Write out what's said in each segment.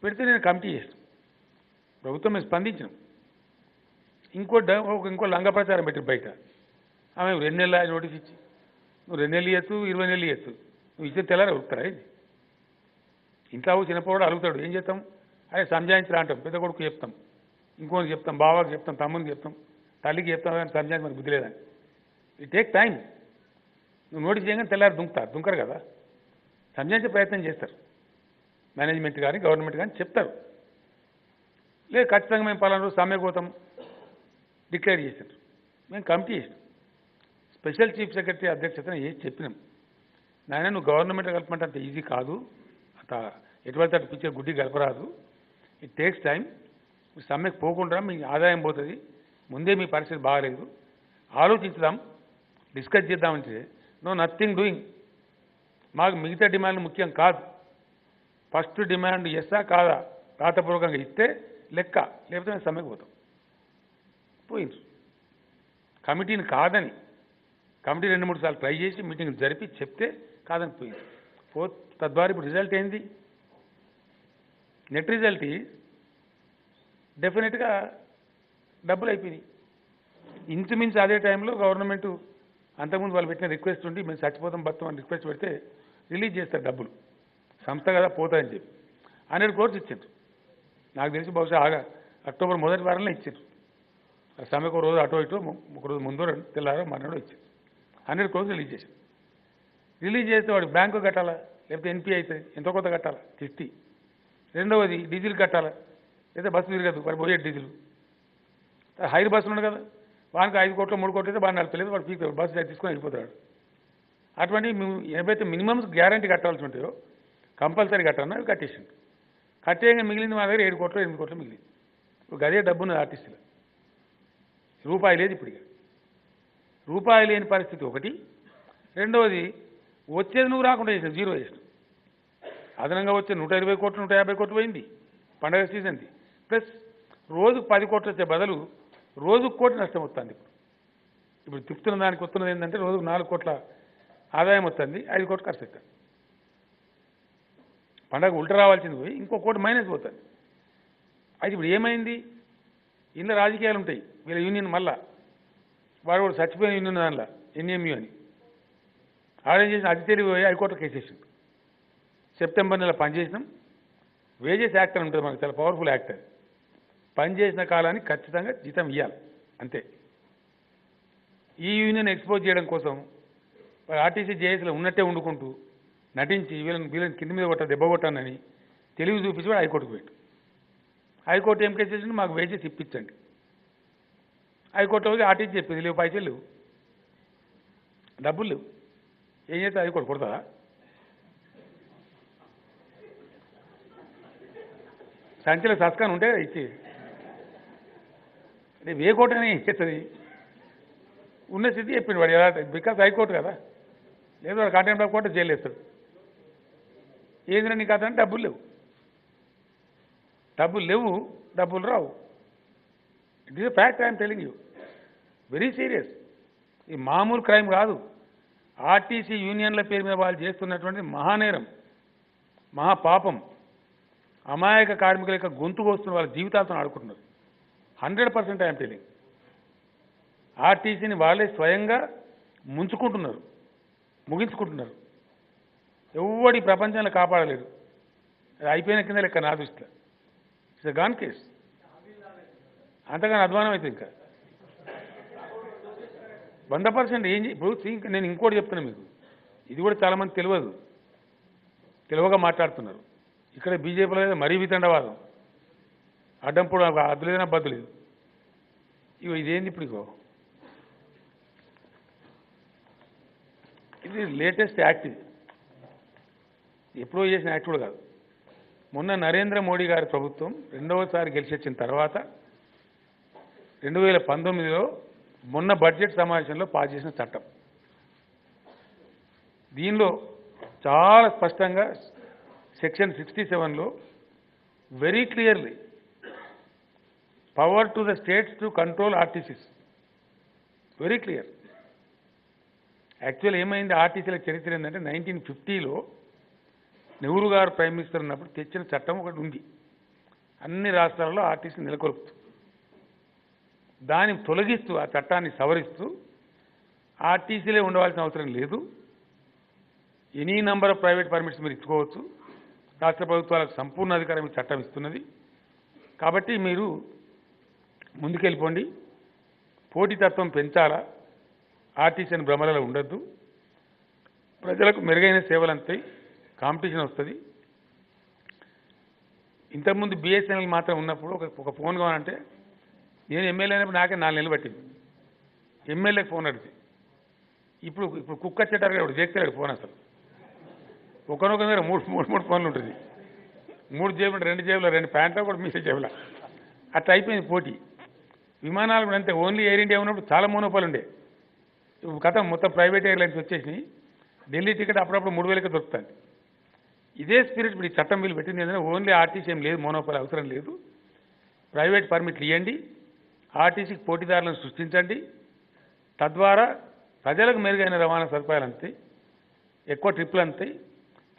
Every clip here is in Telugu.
పెడితే నేను కమిటీ చేస్తాను. ప్రభుత్వం మేము స్పందించినాం. ఇంకో లంగ ప్రచారం పెట్టి బయట ఆమె 2 నెలల నోటీస్ ఇచ్చి నువ్వు 2 నెలలు ఇవ్వచ్చు, 20 నెలలు ఇవ్వచ్చు, నువ్వు ఇచ్చే తెల్లారి అడుగుతారా? ఇది ఇంట్లో చిన్నపోవాడు అడుగుతాడు, ఏం చేస్తాం? అదే సంజాయించరా అంటాం, పెద్ద కొడుకు చెప్తాం, ఇంకోకి చెప్తాం, బావాకి చెప్తాం, తమ్మునికి చెప్తాం, తల్లికి చెప్తాం, కానీ సంజాయించి మనకు బుద్ధి లేదని. It take time. నువ్వు నోటీస్ చేయగానే తెల్లారి దుంకరు కదా, సంజాయించే ప్రయత్నం చేస్తారు. మేనేజ్మెంట్ కానీ గవర్నమెంట్ కానీ చెప్తారు, లేదు ఖచ్చితంగా మేము పలానా రోజు సమ్మెకు పోతాం డిక్లేర్ చేశారు. మేము కమిటీ చేసినాం, స్పెషల్ చీఫ్ సెక్రటరీ అధ్యక్షతన చేసి చెప్పినాం, నాయన నువ్వు గవర్నమెంట్ కలపమంటే అంత ఈజీ కాదు, అంత ఎటువంటి అటు పిచ్చే గుడ్డి గడపరాదు, ఇట్ టేక్స్ టైం. సమ్మెకు పోకుండా మీ ఆదాయం పోతుంది, ముందే మీ పరిస్థితి బాగాలేదు, ఆలోచించుదాం, డిస్కస్ చేద్దామంటే నో నథింగ్ డూయింగ్. మాకు మిగతా డిమాండ్లు ముఖ్యం కాదు, ఫస్ట్ డిమాండ్ ఎస్సా కాదా రాతపూర్వకంగా ఇస్తే లెక్క, లేకపోతే మేము సమ్మెకు పోతాం. పోయింది కమిటీని కాదని, కమిటీ 2-3 సార్లు ట్రై చేసి మీటింగ్ జరిపి చెప్తే కాదని పోయింది. తద్వారా ఇప్పుడు రిజల్ట్ ఏంది? నెట్ రిజల్ట్ డెఫినెట్గా డబ్బులు అయిపోయినాయి. ఇంచుమించు అదే టైంలో గవర్నమెంట్ అంతకుముందు వాళ్ళు పెట్టిన రిక్వెస్ట్ ఉండి మేము చచ్చిపోతాం బతాం అని రిక్వెస్ట్ పెడితే రిలీజ్ చేస్తారు డబ్బులు, సంస్థ కదా పోతాయని చెప్పి 100 crores ఇచ్చారు. నాకు తెలిసి బహుశా అక్టోబర్ మొదటి వారంలో ఇచ్చారు. సమ్మెకు రోజు అటో ఇటో, ఒక రోజు ముందు తెల్లారో మర్నాడో ఇచ్చారు. 100 crores రిలీజ్ చేశారు. రిలీజ్ చేస్తే వాడు బ్యాంకు కట్టాలా, లేకపోతే ఎన్పీ అవుతుంది, ఎంతో కొంత కట్టాలా కిస్తీ. రెండవది డీజిల్ కట్టాలా, లేదా బస్సు తిరగదు వాడు పోయే డీజిల్. హైర్ బస్సులు ఉన్నాడు కదా, వానికి 5 కోట్లు 3 కోట్లు అయితే బాగా నడపలేదు, వాడు పీకుతాడు, బస్సు తీసుకొని వెళ్ళిపోతాడు. అటువంటి ఏవైతే మినిమమ్స్ గ్యారంటీ కట్టాల్సి ఉంటాయో కంపల్సరీ కట్టాలన్నా అవి కట్టేసిండు. కట్టేయంగా మిగిలింది మా దగ్గర 7 కోట్లు 8 కోట్లు మిగిలింది. ఇప్పుడు అదే డబ్బున్నది ఆర్టిస్టులు, రూపాయి లేదు. ఇప్పుడు రూపాయి లేని పరిస్థితి ఒకటి. రెండవది వచ్చేది నువ్వు రాకుండా చేసినావు, జీరో చేసినావు. అదనంగా వచ్చే 120 కోట్లు 150 కోట్లు పోయింది పండగ సీజన్ది. ప్లస్ రోజుకు 10 కోట్లు వచ్చే బదులు రోజుకు 1 కోటి నష్టం వస్తుంది. ఇప్పుడు తిప్పుతున్న దానికి వస్తున్నది ఏంటంటే రోజుకు 4 కోట్ల ఆదాయం వస్తుంది, 5 కోట్లు ఖర్చు అవుతుంది. పండగ ఉల్ట రావాల్సింది పోయి ఇంకో 1 కోటి మైనస్ పోతుంది. అయితే ఇప్పుడు ఏమైంది? ఇందులో రాజకీయాలు ఉంటాయి. వీళ్ళ యూనియన్ మళ్ళా వాడు కూడా చచ్చిపోయిన యూనియన్ దానిలో ఎన్ఎంయూ అని ఆర్డర్ చేసిన అతి తెలివి పోయి హైకోర్టులో కేసేసింది. సెప్టెంబర్ నెల పనిచేసినాం. వేజెస్ యాక్ట్ అని ఉంటుంది, మనకు చాలా పవర్ఫుల్ యాక్ట్. అది పనిచేసిన కాలానికి ఖచ్చితంగా జీతం ఇవ్వాలి అంతే. ఈ యూనియన్ ఎక్స్పోజ్ చేయడం కోసం ఆర్టీసీ జేఏసీలో ఉన్నట్టే వండుకుంటూ నటించి వీళ్ళని కింద మీద దెబ్బ కొట్టానని తెలివి చూపించి వాడు హైకోర్టుకు పెట్టు. హైకోర్టు ఏం కేసు చేసింది? మాకు వేజెస్ ఇప్పించండి. హైకోర్టులోకి ఆర్టీసీ చెప్పింది లేవు, పైసలు లేవు, డబ్బులు లేవు. ఏం చేస్తే హైకోర్టు కొడతారా? సంచల సస్కాన్ ఉంటే ఇచ్చి రేపు ఏ కోర్టు అయినా ఏం చేస్తుంది? ఉన్న స్థితి చెప్పింది వాడు ఎలా, బికాస్ హైకోర్టు కదా, లేదు వాడు కంటెంప్ట్ ఆఫ్ కోర్టు జైలు వేస్తాడు. ఏంటంటే నీకు అతను డబ్బులు లేవు, డబ్బులు రావు. It is a fact, I'm telling you, very serious. ఈ మామూలు క్రైమ్ కాదు. ఆర్టీసీ యూనియన్ల పేరు మీద వాళ్ళు చేస్తున్నటువంటి మహానేరం, మహాపాపం. అమాయక కార్మికుల యొక్క గొంతు కోస్తున్న వాళ్ళ జీవితాలతో ఆడుకుంటున్నారు. 100% ఐఎమ్ టెలింగ్. ఆర్టీసీని వాళ్ళే స్వయంగా ముంచుకుంటున్నారు, ముగించుకుంటున్నారు. ఎవడి ప్రపంచంలో కాపాడలేరు. అది అయిపోయిన కింద లెక్క నా దృష్టిలో. It's a gone case. అంతగానో అధ్వానం అయితే ఇంకా 100% ఏం ఇప్పుడు నేను ఇంకోటి చెప్తున్నా మీకు, ఇది కూడా చాలామంది తెలియగా మాట్లాడుతున్నారు. ఇక్కడ బీజేపీలో మరీ వితండవాదం, అడ్డంపుడు అద్దు లేదన్నా బద్దు లేదు. ఇదేంది ఇప్పుడు? ఇది లేటెస్ట్ యాక్ట్, ఇది ఎప్పుడో చేసిన యాక్ట్ కూడా కాదు. మొన్న నరేంద్ర మోడీ గారి ప్రభుత్వం రెండవసారి గెలిచి వచ్చిన తర్వాత 2019లో మొన్న బడ్జెట్ సమావేశంలో పాస్ చేసిన చట్టం. దీనిలో చాలా స్పష్టంగా సెక్షన్ 67లో very clearly power to the states to control RTCs, very clear. Actual ఏమైంది ఆర్టీసీల చరిత్ర ఏంటంటే 1950లో నెహ్రూ గారు ప్రైమ్ మినిస్టర్ ఉన్నప్పుడు తెచ్చిన చట్టం ఒకటి ఉంది, అన్ని రాష్ట్రాల్లో ఆర్టీసీ నెలకొల్పుతూ దాన్ని తొలగిస్తూ ఆ చట్టాన్ని సవరిస్తూ ఆర్టీసీలే ఉండవలసిన అవసరం లేదు, any number of private permits మీరు ఇచ్చుకోవచ్చు, రాష్ట్ర ప్రభుత్వాలకు సంపూర్ణ అధికారం ఈ చట్టం ఇస్తున్నది. కాబట్టి మీరు ముందుకెళ్ళిపోండి, పోటీతత్వం పెంచాలా, ఆర్టీసీని భ్రమలలో ఉండొద్దు, ప్రజలకు మెరుగైన సేవలు అంతాయి, కాంపిటీషన్ వస్తుంది. ఇంతకుముందు బిఎస్ఎన్ఎల్ మాత్రం ఉన్నప్పుడు ఒక ఫోన్ కావాలంటే నేను ఎమ్మెల్యే అయినప్పుడు నాకే 4 నెలలు పట్టింది ఎమ్మెల్యేకి ఫోన్ అడిగితే. ఇప్పుడు కుక్క చెట్టారు ఇప్పుడు చేస్తలేడు ఫోన్. అసలు ఒకనొక దగ్గర మూడు ఫోన్లు ఉంటుంది, 3 జేబులు, 2 జేబులు, 2 ప్యాంట్లు, కూడా మీసే జేబుల, అట్లా అయిపోయింది పోటీ. విమానాలు కూడా అంతే, ఓన్లీ ఎయిర్ ఇండియా ఉన్నప్పుడు చాలా మోనోపాలు ఉండే, ఇప్పుడు కథ మొత్తం ప్రైవేట్ ఎయిర్లైన్స్ వచ్చేసినాయి. ఢిల్లీ టికెట్ అప్పుడప్పుడు 3,000కి దొరుకుతుంది. ఇదే స్పిరిట్ ఇప్పుడు ఈ చట్టం వీళ్ళు పెట్టింది ఏంటంటే ఓన్లీ ఆర్టీసీ ఏం లేదు, మోనోపాల్ అవసరం లేదు, ప్రైవేట్ పర్మిట్లు ఇవ్వండి, ఆర్టీసీకి పోటీదారులను సృష్టించండి, తద్వారా ప్రజలకు మెరుగైన రవాణా సదుపాయాలు అందుతాయి, ఎక్కువ ట్రిప్పులు అందుతాయి,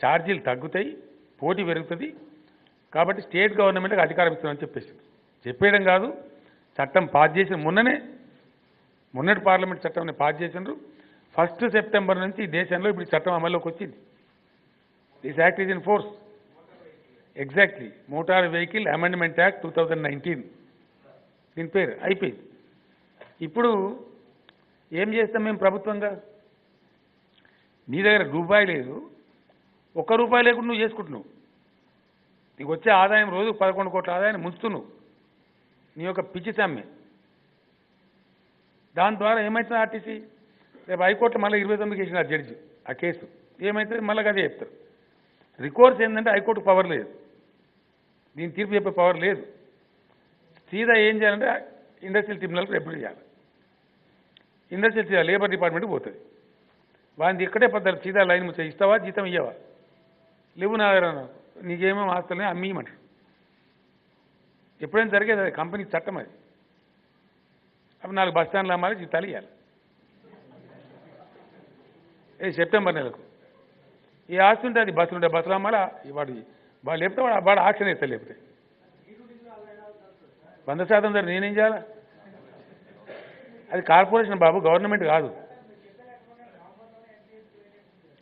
ఛార్జీలు తగ్గుతాయి, పోటీ పెరుగుతుంది. కాబట్టి స్టేట్ గవర్నమెంట్కి అధికారం ఇస్తామని చెప్పేయడం కాదు, చట్టం పాస్ చేసిన మొన్నటి పార్లమెంట్ చట్టంని పాస్ చేసినారు. 1 సెప్టెంబర్ నుంచి ఈ దేశంలో ఇప్పుడు చట్టం అమల్లోకి వచ్చింది. This act is in force. Exactly, motor vehicle amendment act 2019 దీని పేరు అయిపోయింది. ఇప్పుడు ఏం చేస్తాం మేము ప్రభుత్వంగా? నీ దగ్గర రూపాయి లేదు, ₹1 లేకుండా నువ్వు చేసుకుంటున్నావు, నీకు వచ్చే ఆదాయం రోజు 11 కోట్ల ఆదాయాన్ని ముంచుతున్నావు నీ యొక్క పిచ్చి సమ్మె. దాని ద్వారా ఏమవుతుంది? ఆర్టీసీ రేపు హైకోర్టులో మళ్ళీ 29కి వేసిన జడ్జి ఆ కేసు ఏమవుతుంది? మళ్ళీ అదే చెప్తారు. రికోర్స్ ఏంటంటే హైకోర్టు పవర్ లేదు, దీని తీర్పు చెప్పే పవర్ లేదు. సీదా ఏం చేయాలంటే ఇండస్ట్రియల్ ట్రిబ్యునల్కి రిపోర్ట్ చేయాలి. ఇండస్ట్రియల్ లేబర్ డిపార్ట్మెంట్కి పోతుంది, వాడిని ఇక్కడే పద్ధతి సీదా లైన్ ముచ్చ ఇస్తావా, జీతం ఇయ్యవా, లేవు నా దగ్గర నీకేమేమి ఆస్తులని అమ్మేయమంటారు. ఎప్పుడైనా జరిగేది అది, కంపెనీ చట్టం అది. అప్పుడు 4 బస్ స్టాండ్లు అమ్మాలి, జీతాలు ఇవ్వాలి. సెప్టెంబర్ నెలకు ఈ ఆస్తి ఉంటే అది బస్సులు ఉంటే బస్సులు అమ్మాలి, వాడు లేపితే వాడు ఆక్షన్ వేస్తాడు, లేకపోతే 100% ధర నేనేం చేయాలా? అది కార్పొరేషన్ బాబు, గవర్నమెంట్ కాదు.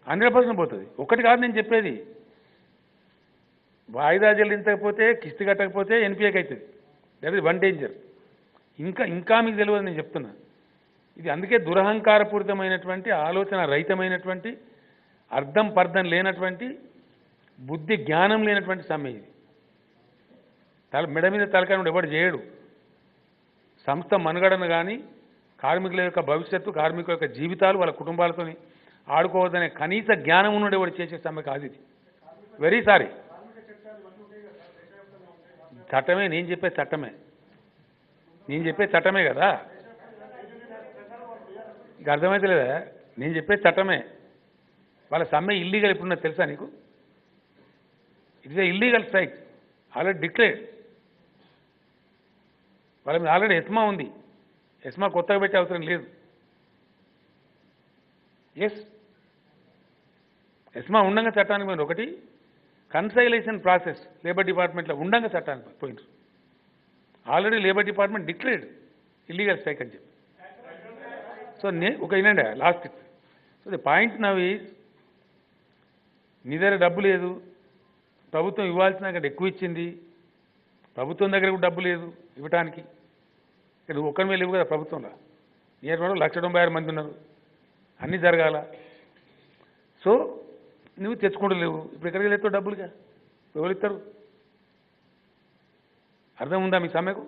100% పోతుంది. ఒకటి కాదు నేను చెప్పేది, వాయిదా చెల్లించకపోతే, కిస్తీ కట్టకపోతే ఎన్పిఏకి అవుతుంది. That is one danger. ఇంకా మీకు తెలియదు నేను చెప్తున్నా. ఇది అందుకే దురహంకారపూరితమైనటువంటి, ఆలోచన రహితమైనటువంటి, అర్థం పర్థం లేనటువంటి, బుద్ధి జ్ఞానం లేనటువంటి సమ్మె ఇది. మెడ మీద తలకాయ ఎవడు చేయడు. సంస్థ మనుగడను కానీ, కార్మికుల యొక్క భవిష్యత్తు, కార్మికుల యొక్క జీవితాలు, వాళ్ళ కుటుంబాలతో ఆడుకోవద్దనే కనీస జ్ఞానం ఉన్నది ఎవడు చేసే సమ్మె కాదు ఇది. Very sorry. చట్టమే, నేను చెప్పే చట్టమే కదా, ఇక అర్థమైతే లేదా? నేను చెప్పే చట్టమే. వాళ్ళ సమ్మె ఇల్లీగల్ ఎప్పుడున్నది తెలుసా నీకు? It is a illegal strike, already declared. వాళ్ళ మీద ఆల్రెడీ ఎస్మా ఉంది, ఎస్మా కొత్తగా పెట్టే అవసరం లేదు. ఎస్, ఎస్మా ఉండంగా చట్టానికి పోయినారు. ఒకటి కన్సైలేషన్ ప్రాసెస్ లేబర్ డిపార్ట్మెంట్లో ఉండంగా చట్టానికి పోయినారు. Already labour department declared illegal strike అని చెప్పి. సో వినండి last. So the point now is, నీ దగ్గర డబ్బు లేదు, ప్రభుత్వం ఇవ్వాల్సిన కంటే ఎక్కువ ఇచ్చింది, ప్రభుత్వం దగ్గర కూడా డబ్బు లేదు ఇవ్వటానికి. ఇక్కడ ఒక్కరి మీద లేవు కదా ప్రభుత్వంలో, నియర్ 196 మంది ఉన్నారు, అన్నీ జరగాల. సో నువ్వు తెచ్చుకుంటూ లేవు, ఇప్పుడు ఎక్కడికి వెళ్తావు డబ్బులుగా? ఎవరు ఇస్తారు? అర్థం ఉందా మీ సమ్మెకు?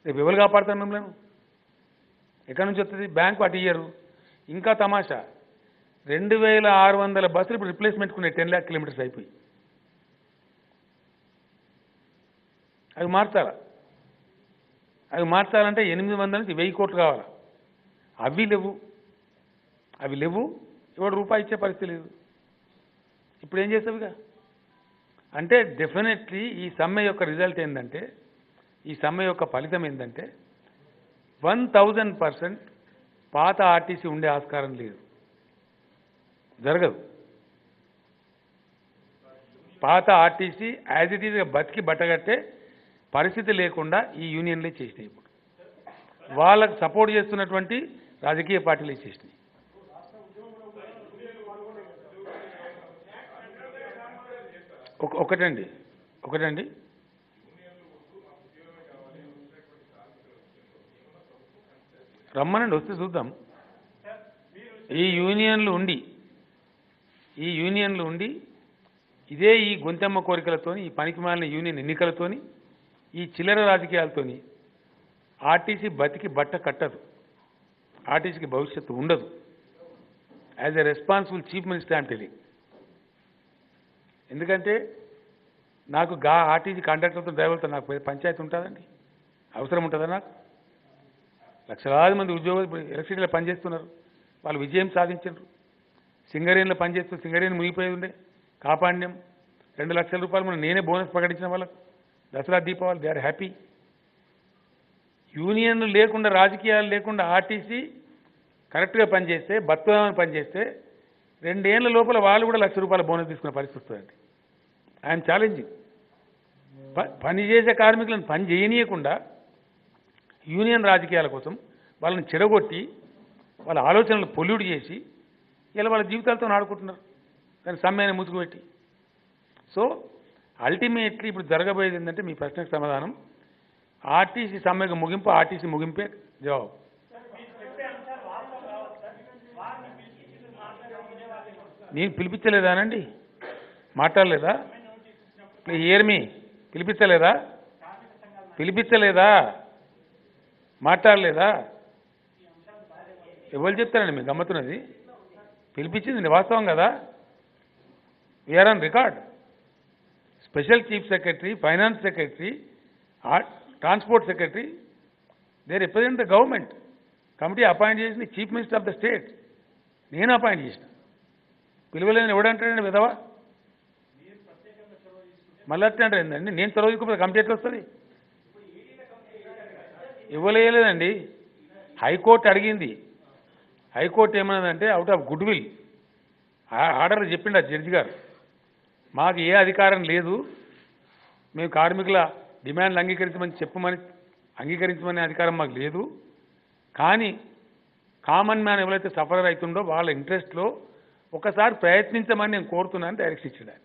రేపు ఎవరు కాపాడుతారు మిమ్మల్ని? ఎక్కడి నుంచి వస్తుంది? బ్యాంకు అటు ఇయ్యరు. ఇంకా తమాషా, 2600 బస్సులు ఇప్పుడు రిప్లేస్మెంట్ కొనే 10 lakh కిలోమీటర్స్ అయిపోయి. అవి మార్చాలా? అవి మార్చాలంటే 800 నుంచి 1000 కోట్లు కావాలా? అవి లేవు. ఎవడు రూపాయి ఇచ్చే పరిస్థితి లేదు. ఇప్పుడు ఏం చేస్తావుగా? అంటే డెఫినెట్లీ ఈ సమ్మె యొక్క రిజల్ట్ ఏంటంటే, ఈ సమ్మె యొక్క ఫలితం ఏంటంటే 1000% పాత ఆర్టీసీ ఉండే ఆస్కారం లేదు, జరగదు. పాత ఆర్టీసీ యాజ్ ఇట్ ఈజ్గా బతికి బట్టగట్టే పరిస్థితి లేకుండా ఈ యూనియన్లే చేసినాయి. ఇప్పుడు వాళ్ళకు సపోర్ట్ చేస్తున్నటువంటి రాజకీయ పార్టీలే చేసినాయి. ఒకటండి రమ్మనండి, వస్తే చూద్దాం. ఈ యూనియన్లు ఉండి ఇదే ఈ గొంతెమ్మ కోరికలతోని, ఈ పనికిమాలిన యూనియన్ ఎన్నికలతోని, ఈ చిల్లర రాజకీయాలతోని ఆర్టీసీ బతికి బట్ట కట్టదు, ఆర్టీసీకి భవిష్యత్తు ఉండదు. As a responsible chief minister I'm telling. ఎందుకంటే నాకు ఆర్టీసీ కాంట్రాక్టర్తో డ్రైవర్తో నాకు పంచాయతీ ఉంటుందండి, అవసరం ఉంటుందా? నాకు లక్షలాది మంది ఉద్యోగులు ఇప్పుడు ఎలక్ట్రిసిటీలో పనిచేస్తున్నారు, వాళ్ళు విజయం సాధించారు. సింగరేణిలో పనిచేస్తూ సింగరేణి మునిగిపోయి ఉండే కాపాడినాం. 2 లక్షల రూపాయలు మనం నేనే బోనస్ ప్రకటించిన వాళ్ళకు Dasara Deepavali, they are happy. యూనియన్లు లేకుండా, రాజకీయాలు లేకుండా ఆర్టీసీ కరెక్ట్గా పనిచేస్తే, బతుకమని పనిచేస్తే 2 ఏళ్ల లోపల వాళ్ళు కూడా 1 లక్ష రూపాయల బోనస్ తీసుకునే పరిస్థితి వస్తుందండి. I'm challenging. పనిచేసే కార్మికులను పని చేయనీయకుండా యూనియన్ రాజకీయాల కోసం వాళ్ళని చెడగొట్టి, వాళ్ళ ఆలోచనలు పొల్యూట్ చేసి ఇలా వాళ్ళ జీవితాలతో ఆడుకుంటున్నారు, కానీ సమ్మెని ముసుగు పెట్టి. సో అల్టిమేట్లీ ఇప్పుడు జరగబోయేది ఏంటంటే, మీ ప్రశ్నకు సమాధానం ఆర్టీసీ సమ్మెకు ముగింపు, ఆర్టీసీ ముగింపే జవాబు. నేను పిలిపించలేదానండి? మాట్లాడలేదా? హియర్ మీ, పిలిపించలేదా? మాట్లాడలేదా? ఎవరు చెప్తారండి మీకు గమ్మతున్నది? పిలిపించింది వాస్తవం కదా, we're on record. Special chief secretary, finance secretary, transport secretary, they represent the government. Committee appoint చేసింది chief minister of the state, నేను అపాయింట్ చేసిన. పిలువలేని ఎవడంటాడండి విధవా? మళ్ళీ అట్లా అంటారు ఏంటండి? నేను చొరవ తీసుకుపోతే కమిటీ ఎట్లా వస్తుంది? ఇవ్వలేదండి. హైకోర్టు అడిగింది. హైకోర్టు ఏమన్నదంటే, out of goodwill order చెప్పిండు ఆ జడ్జి గారు, మాకు ఏ అధికారం లేదు, మేము కార్మికుల డిమాండ్లు అంగీకరించమనే అధికారం మాకు లేదు, కానీ కామన్ మ్యాన్ ఎవరైతే సఫర్ అవుతుండో వాళ్ళ ఇంట్రెస్ట్లో ఒకసారి ప్రయత్నించమని నేను కోరుతున్నాను డైరెక్షన్ ఇచ్చాడు.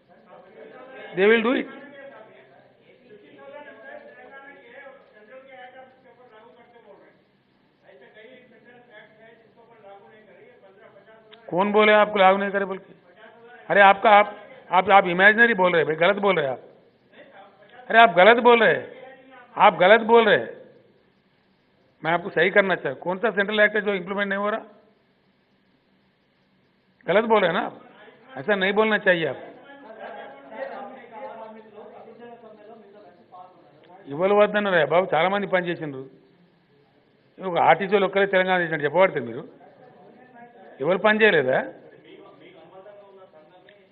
They will do it. कौन बोले आपको लागू नहीं करे बोल के? अरे आप इमेजिनरी बोल रहे हैं भाई, गलत बोल रहे हैं आप. अरे आप गलत बोल रहे हैं, मैं आपको सही करना चाहता. कौन सा सेंट्रल एक्ट है जो इम्प्लीमेंट नहीं हो रहा? गलत बोल रहे हैं ना आप, ऐसा नहीं बोलना चाहिए आप. ఇవ్వవద్దన్నారు బాబు, చాలా మంది పని చేసిండ్రు. ఒక ఆర్టీసీలో ఒక్కరే తెలంగాణ చేసినట్టు చెప్పబడితే మీరు ఎవరు పని చేయలేదా?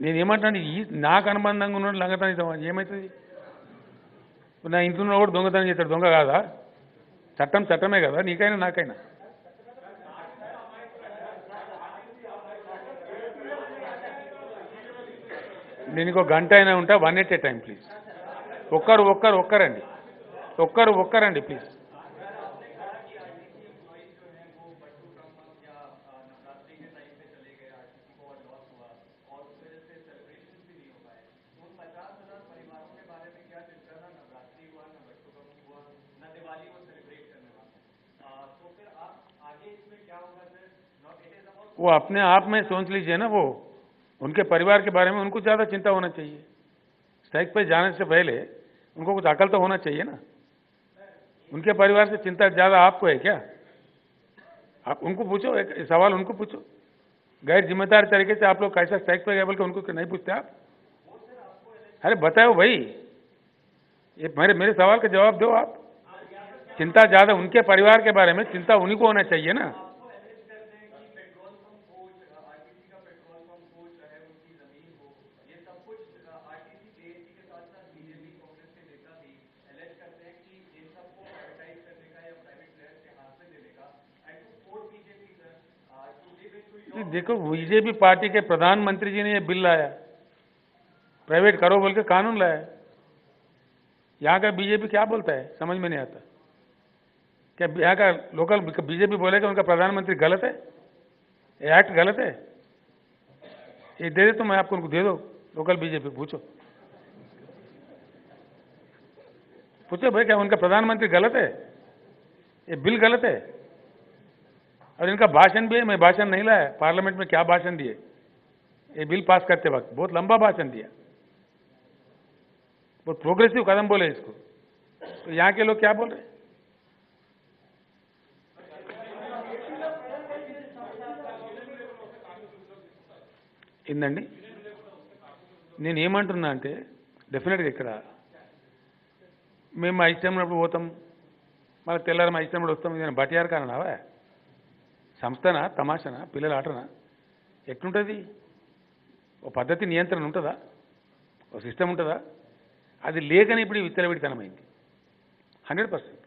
నేను ఏమంటాను, నాకు అనుబంధంగా ఉన్నాడు లంగతనం ఏమవుతుంది? నా ఇంట్లో కూడా దొంగతనం చేస్తాడు, దొంగ కాదా? చట్టమే కదా, నీకైనా నాకైనా. నేను ఇంకో గంట అయినా ఉంటా. 1 at a time ప్లీజ్. ఒక్కరండి ప్లీజ్. वो अपने आप में सोच लीजिए ना, वो उनके परिवार के बारे में उनको ज़्यादा चिंता होना चाहिए. स्ट्राइक पे जाने से पहले उनको कुछ अकल तो होना चाहिए ना. उनके परिवार से चिंता ज़्यादा आपको है क्या? आप उनको पूछो, एक सवाल उनको पूछो. गैर जिम्मेदार तरीके से आप लोग कैसा स्ट्राइक पे गए बोल के उनको नहीं पूछते आप? अरे बताओ भाई, ये मेरे सवाल का जवाब दो आप. चिंता ज़्यादा उनके परिवार के बारे में चिंता उन्हीं को होना चाहिए ना. देखो, बीजेपी पार्टी के प्रधानमंत्री जी ने ये बिल लाया, प्राइवेट करो बोल के कानून लाया। यहाँ का बीजेपी क्या बोलता है समझ में नहीं आता। क्या यहाँ का लोकल बीजेपी बोलेगा उनका प्रधानमंत्री गलत है, एक्ट गलत है? ये दे दे तो मैं आपको उनको दे दो, लोकल बीजेपी पूछो पूछो भाई क्या उनका प्रधानमंत्री गलत है, ये बिल गलत है? और इनका भाषण भी है, मैं भाषण नहीं लाया, पार्लियामेंट में क्या भाषण दिए ये बिल पास करते वक्त, बहुत लंबा भाषण दिया, बहुत प्रोग्रेसिव कदम बोले इसको। तो यहाँ के लोग क्या बोल रहे हैं? ఏందండి నేను ఏమంటున్నా అంటే డెఫినెట్గా ఇక్కడ మేము మా ఇష్టం ఉన్నప్పుడు పోతాం, మళ్ళీ తెల్లారి మా ఇష్టం వస్తాం, ఇది బటియార్ కారణావా? సంస్థనా తమాషనా పిల్లల ఆటనా? ఎట్లుంటుంది? ఓ పద్ధతి నియంత్రణ ఉంటుందా? ఓ సిస్టమ్ ఉంటుందా? అది లేకనే ఇప్పుడు విచ్చలవిడితనమైంది 100%.